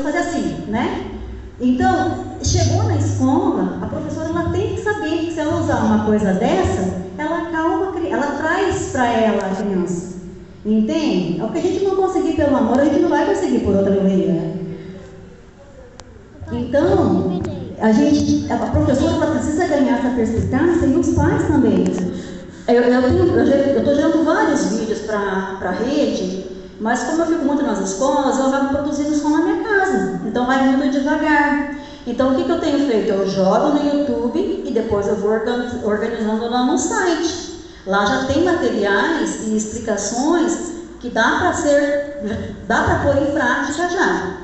fazer assim, né? Então, chegou na escola, a professora ela tem que saber que se ela usar uma coisa dessa, ela acalma, ela traz para ela a criança. Entende? O que a gente não conseguir pelo amor, a gente não vai conseguir por outra via. Então, a professora ela precisa ganhar essa perspicácia e os pais também. Eu estou gerando vários vídeos para a rede, mas como eu fico muito nas escolas, eu acabo produzindo só na minha casa. Então vai muito devagar. Então o que eu tenho feito? Eu jogo no YouTube e depois eu vou organizando lá no site. Lá já tem materiais e explicações que dá para pôr em prática já.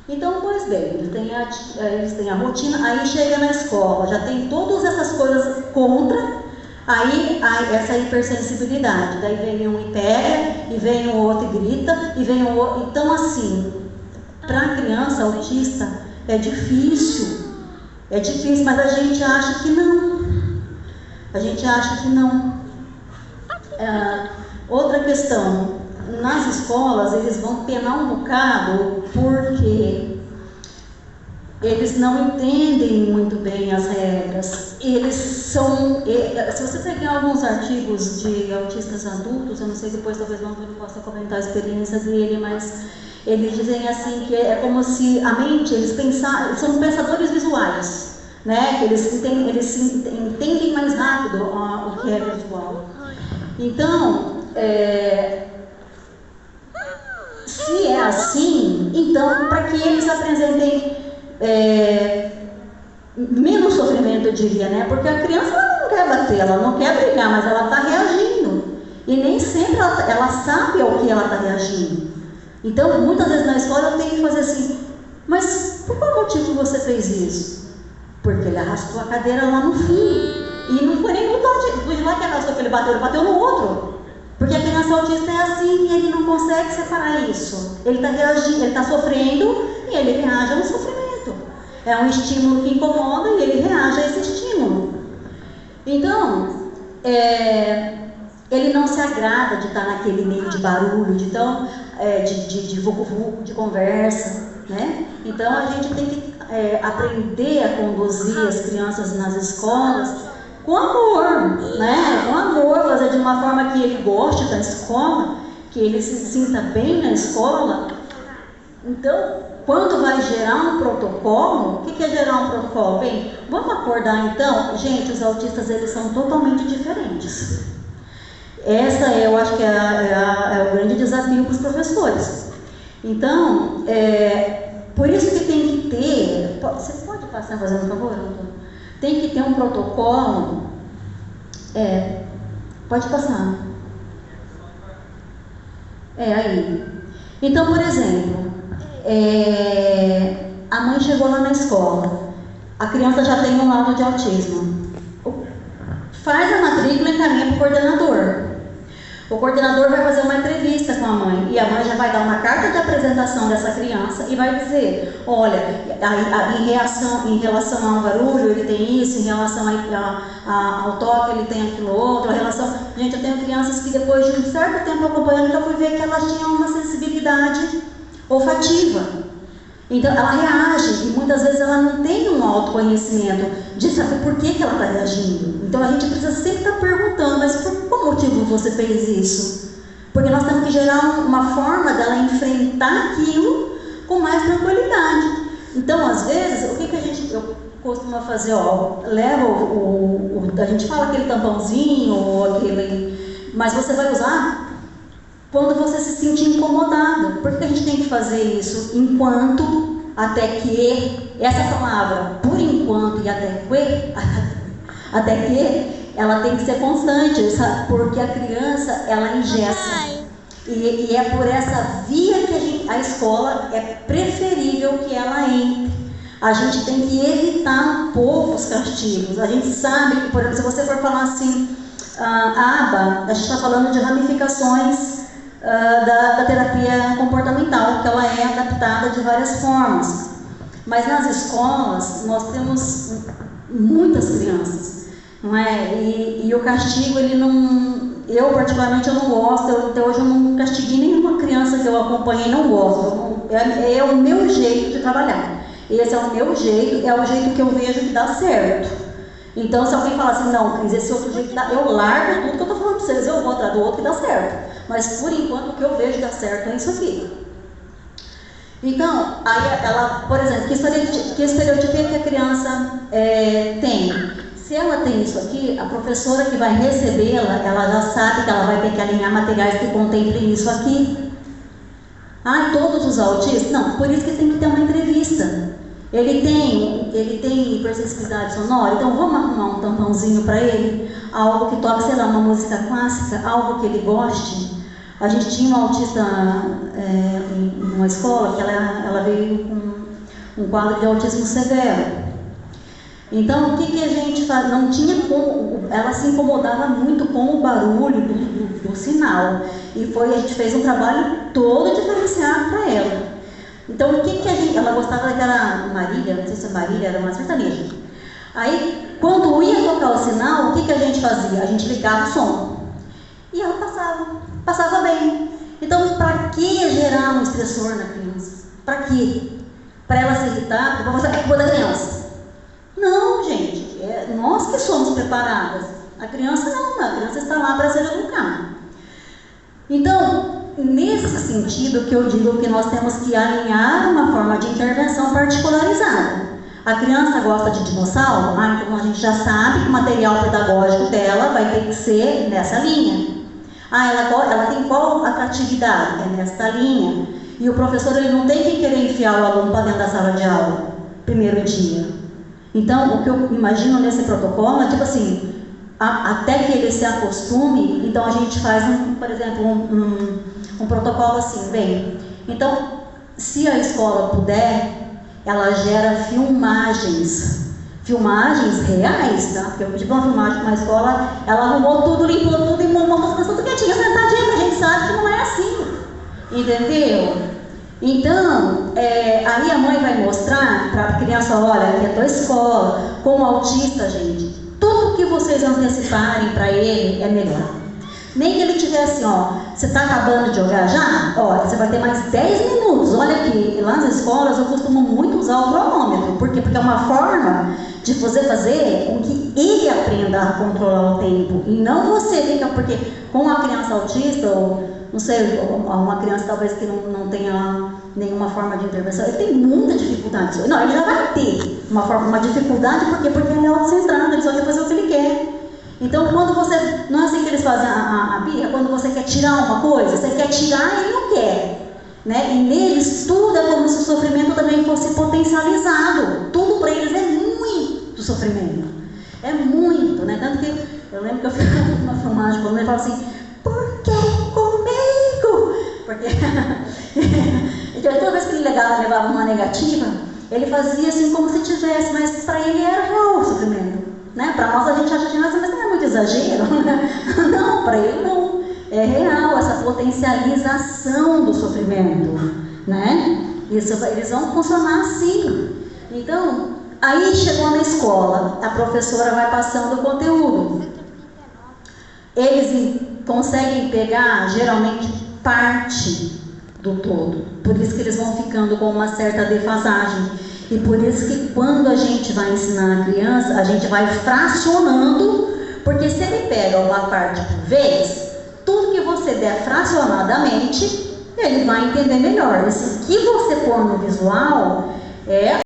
Então, pois bem, eles têm a rotina, aí chega na escola, já tem todas essas coisas contra. Aí essa hipersensibilidade, daí vem um e pega, e vem o outro e grita, e vem o outro. Então, assim, para a criança autista é difícil, mas a gente acha que não. A gente acha que não. Outra questão, nas escolas eles vão penar um bocado porque eles não entendem muito bem as regras. Se você pegar alguns artigos de autistas adultos, eu não sei, depois talvez não possa comentar a experiência dele, mas eles dizem assim que é como se a mente, eles são pensadores visuais, né? Que eles entendem mais rápido o que é visual. Então, se é assim, então para que eles apresentem menos sofrimento, eu diria, né? Porque a criança ela não quer bater, ela não quer brigar, mas ela está reagindo. E nem sempre ela sabe ao que ela está reagindo. Então, muitas vezes na escola eu tenho que fazer assim, mas por qual motivo você fez isso? Porque ele arrastou a cadeira lá no fim. E não foi nem do lá que arrastou que ele bateu no outro. Porque a criança autista é assim e ele não consegue separar isso. Ele está reagindo, ele está sofrendo e ele reage ao sofrimento. É um estímulo que incomoda e ele reage a esse estímulo. Então, ele não se agrada de estar naquele meio de barulho, de vucu-vucu, de conversa, né? Então, a gente tem que aprender a conduzir as crianças nas escolas com amor, né? Com amor, fazer de uma forma que ele goste da escola, que ele se sinta bem na escola. Então, quando vai gerar um protocolo, o que é gerar um protocolo? Bem, vamos acordar então? Gente, os autistas, eles são totalmente diferentes. Essa eu acho que é o grande desafio para os professores. Então, por isso que tem que ter... Você pode passar fazendo um favor, doutor? Tem que ter um protocolo. Pode passar. Aí. Então, por exemplo, a mãe chegou lá na escola, a criança já tem um laudo de autismo. Faz a matrícula e encaminha para o coordenador. O coordenador vai fazer uma entrevista com a mãe e a mãe já vai dar uma carta de apresentação dessa criança e vai dizer, olha, em relação ao barulho ele tem isso, em relação ao toque ele tem aquilo outro, Gente, eu tenho crianças que depois de um certo tempo acompanhando, eu fui ver que elas tinham uma sensibilidade olfativa. Então ela reage e muitas vezes ela não tem um autoconhecimento de saber por que ela está reagindo. Então a gente precisa sempre estar perguntando, mas por qual motivo você fez isso? Porque nós temos que gerar uma forma dela enfrentar aquilo com mais tranquilidade. Então às vezes, o que eu costumo fazer? Leva a gente fala aquele tampãozinho ou aquele, mas você vai usar quando você se sentir incomodado. Por que a gente tem que fazer isso? Enquanto, até que, essa palavra, por enquanto e até que, ela tem que ser constante, sabe? Porque a criança, ela engessa. E é por essa via que a escola é preferível que ela entre. A gente tem que evitar um pouco os castigos. A gente sabe que, por exemplo, se você for falar assim, a gente está falando de ramificações da terapia comportamental, que ela é adaptada de várias formas. Mas nas escolas, nós temos muitas crianças, não é? E o castigo, ele não eu particularmente eu não gosto, até hoje eu não castiguei nenhuma criança que eu acompanhei, não gosto. É o meu jeito de trabalhar. Esse é o meu jeito, é o jeito que eu vejo que dá certo. Então, se alguém falar assim, não, Cris, esse outro jeito dá, eu largo tudo que eu estou falando para vocês, eu vou atrás do outro que dá certo. Mas, por enquanto, o que eu vejo que dá certo é isso aqui. Então, aí ela, por exemplo, que estereotipia que a criança tem? Se ela tem isso aqui, a professora que vai recebê-la, ela já sabe que ela vai ter que alinhar materiais que contemplem isso aqui. Ah, todos os autistas? Não, por isso que tem que ter uma entrevista. Ele tem hipersensibilidade sonora, então vamos arrumar um tampãozinho para ele, algo que toque, sei lá, uma música clássica, algo que ele goste. A gente tinha uma autista em uma escola que ela veio com um quadro de autismo severo. Então, o que a gente faz? Não tinha como, ela se incomodava muito com o barulho do sinal. E a gente fez um trabalho todo diferenciado para ela. Então, ela gostava daquela Marília, não sei se a Marília era uma sertaneja. Aí, quando ia tocar o sinal, o que a gente fazia? A gente ligava o som. E ela passava bem. Então, para que gerar um estressor na criança? Para quê? Para ela se irritar? Para mostrar que é culpa da criança? Não, gente, nós que somos preparadas. A criança não, a criança está lá para ser educada. Então, nesse sentido que eu digo que nós temos que alinhar uma forma de intervenção particularizada. A criança gosta de dinossauro? Então a gente já sabe que o material pedagógico dela vai ter que ser nessa linha. Ela tem qual atratividade? É nesta linha. E o professor ele não tem que querer enfiar o aluno para dentro da sala de aula, primeiro dia. Então, o que eu imagino nesse protocolo é tipo assim, até que ele se acostume, então a gente faz, por exemplo, um protocolo assim, bem, então, se a escola puder, ela gera filmagens reais, tá? Porque eu tive uma filmagem com uma escola, ela arrumou tudo, limpou tudo e montou as pessoas tudo quietinha, sentadinha, a gente sabe que não é assim, entendeu? Então, aí a mãe vai mostrar para a criança, olha, aqui é a tua escola, com o autista, gente, tudo que vocês anteciparem para ele é melhor. Nem que ele tivesse, você está acabando de jogar já? Olha, você vai ter mais 10 minutos. Olha aqui, lá nas escolas eu costumo muito usar o cronômetro. Por quê? Porque é uma forma de fazer com que ele aprenda a controlar o tempo. E não você fica, porque com a criança autista, ou não sei, uma criança talvez que não tenha nenhuma forma de intervenção, ele tem muita dificuldade. Não, ele já vai ter uma dificuldade, porque ele é autocentrado, ele só quer fazer o que ele quer. Então, quando você, não é assim que eles fazem a birra, quando você quer tirar uma coisa, você quer tirar e ele não quer. Né? E neles, tudo é como se o sofrimento também fosse potencializado. Tudo para eles é muito sofrimento. É muito, né? Tanto que eu lembro que eu fiz uma filmagem quando ele fala assim, por que comigo? Porque então, toda vez que ele levava uma negativa, ele fazia assim como se tivesse, mas para ele era real o sofrimento. Né? Para nós a gente acha que mas não é muito exagero, né? Não, para ele não. É real essa potencialização do sofrimento, né? Eles vão funcionar assim. Então, aí chegou na escola, a professora vai passando o conteúdo. Eles conseguem pegar, geralmente, parte do todo. Por isso que eles vão ficando com uma certa defasagem. E por isso que quando a gente vai ensinar a criança, a gente vai fracionando, porque se ele pega uma parte por vez, tudo que você der fracionadamente, ele vai entender melhor. E se o que você pôr no visual é